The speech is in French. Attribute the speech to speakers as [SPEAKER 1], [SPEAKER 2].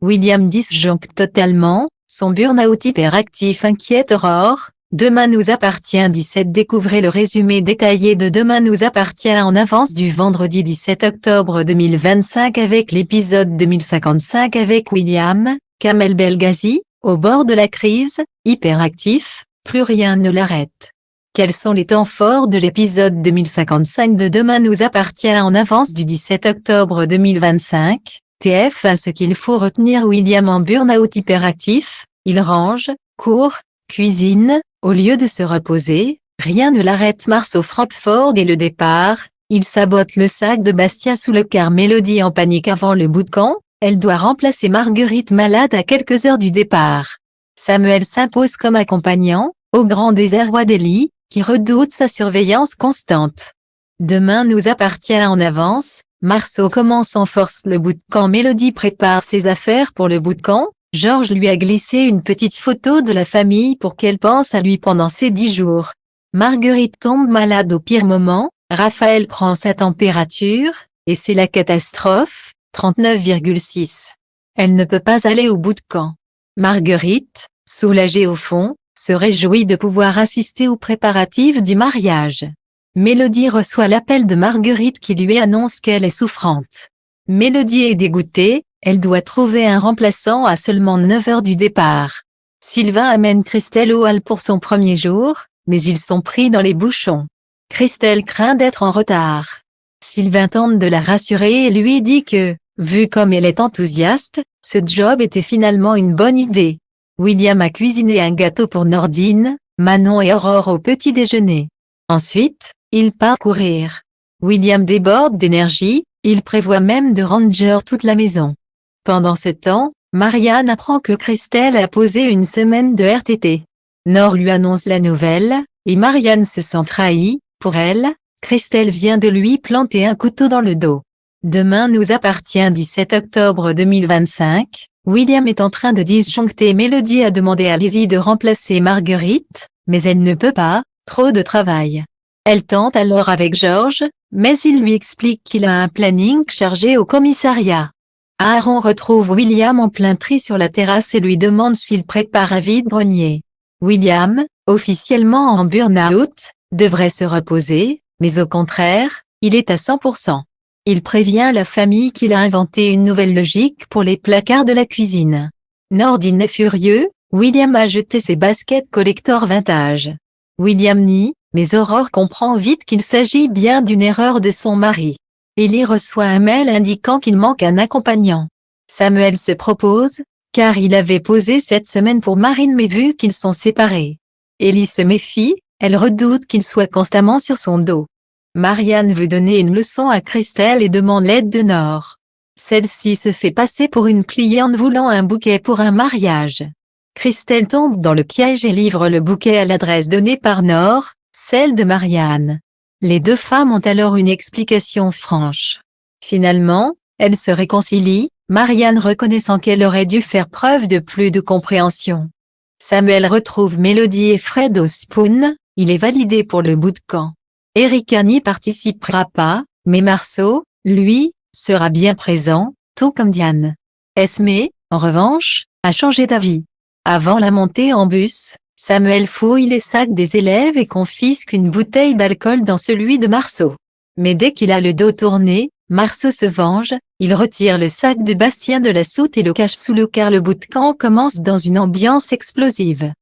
[SPEAKER 1] William disjoncte totalement, son burn-out hyperactif inquiète Aurore. Demain nous appartient 17. Découvrez le résumé détaillé de Demain nous appartient en avance du vendredi 17 octobre 2025 avec l'épisode 2055 avec William, Kamel Belghazi, au bord de la crise, hyperactif, plus rien ne l'arrête. Quels sont les temps forts de l'épisode 2055 de Demain nous appartient en avance du 17 octobre 2025 TF1 Ce qu'il faut retenir William en burn-out hyperactif, il range, court, cuisine, au lieu de se reposer, rien ne l'arrête Marceau frappe fort dès le départ, il sabote le sac de Bastien sous le car Mélodie en panique avant le bootcamp, elle doit remplacer Marguerite malade à quelques heures du départ. Samuel s'impose comme accompagnant, au grand désarroi d'Ellie, qui redoute sa surveillance constante. Demain nous appartient en avance, Marceau commence en force le bootcamp Mélodie prépare ses affaires pour le bootcamp, Georges lui a glissé une petite photo de la famille pour qu'elle pense à lui pendant ces 10 jours. Marguerite tombe malade au pire moment, Raphaël prend sa température, et c'est la catastrophe, 39,6. Elle ne peut pas aller au bootcamp. Marguerite, soulagée au fond, se réjouit de pouvoir assister aux préparatifs du mariage. Mélodie reçoit l'appel de Marguerite qui lui annonce qu'elle est souffrante. Mélodie est dégoûtée, elle doit trouver un remplaçant à seulement 9 heures du départ. Sylvain amène Christelle au hall pour son premier jour, mais ils sont pris dans les bouchons. Christelle craint d'être en retard. Sylvain tente de la rassurer et lui dit que, vu comme elle est enthousiaste, ce job était finalement une bonne idée. William a cuisiné un gâteau pour Nordine, Manon et Aurore au petit déjeuner. Ensuite, il part courir. William déborde d'énergie, il prévoit même de ranger toute la maison. Pendant ce temps, Marianne apprend que Christelle a posé une semaine de RTT. Nord lui annonce la nouvelle, et Marianne se sent trahie. Pour elle, Christelle vient de lui planter un couteau dans le dos. Demain nous appartient 17 octobre 2025, William est en train de disjoncter Mélodie a demandé à Lizzie de remplacer Marguerite, mais elle ne peut pas, trop de travail. Elle tente alors avec Georges, mais il lui explique qu'il a un planning chargé au commissariat. Aaron retrouve William en plein tri sur la terrasse et lui demande s'il prépare un vide-grenier. William, officiellement en burn-out, devrait se reposer, mais au contraire, il est à 100%. Il prévient la famille qu'il a inventé une nouvelle logique pour les placards de la cuisine. Nordine est furieux, William a jeté ses baskets collector vintage. William nie, mais Aurore comprend vite qu'il s'agit bien d'une erreur de son mari. Ellie reçoit un mail indiquant qu'il manque un accompagnant. Samuel se propose, car il avait posé cette semaine pour Marine mais vu qu'ils sont séparés. Ellie se méfie, elle redoute qu'il soit constamment sur son dos. Marianne veut donner une leçon à Christelle et demande l'aide de Nord. Celle-ci se fait passer pour une cliente voulant un bouquet pour un mariage. Christelle tombe dans le piège et livre le bouquet à l'adresse donnée par Nord, celle de Marianne. Les deux femmes ont alors une explication franche. Finalement, elles se réconcilient, Marianne reconnaissant qu'elle aurait dû faire preuve de plus de compréhension. Samuel retrouve Mélodie et Fred au Spoon, il est validé pour le bootcamp. Erika n'y participera pas, mais Marceau, lui, sera bien présent, tout comme Diane. Esmé, en revanche, a changé d'avis. Avant la montée en bus, Samuel fouille les sacs des élèves et confisque une bouteille d'alcool dans celui de Marceau. Mais dès qu'il a le dos tourné, Marceau se venge, il retire le sac de Bastien de la soute et le cache sous le car le bootcamp commence dans une ambiance explosive.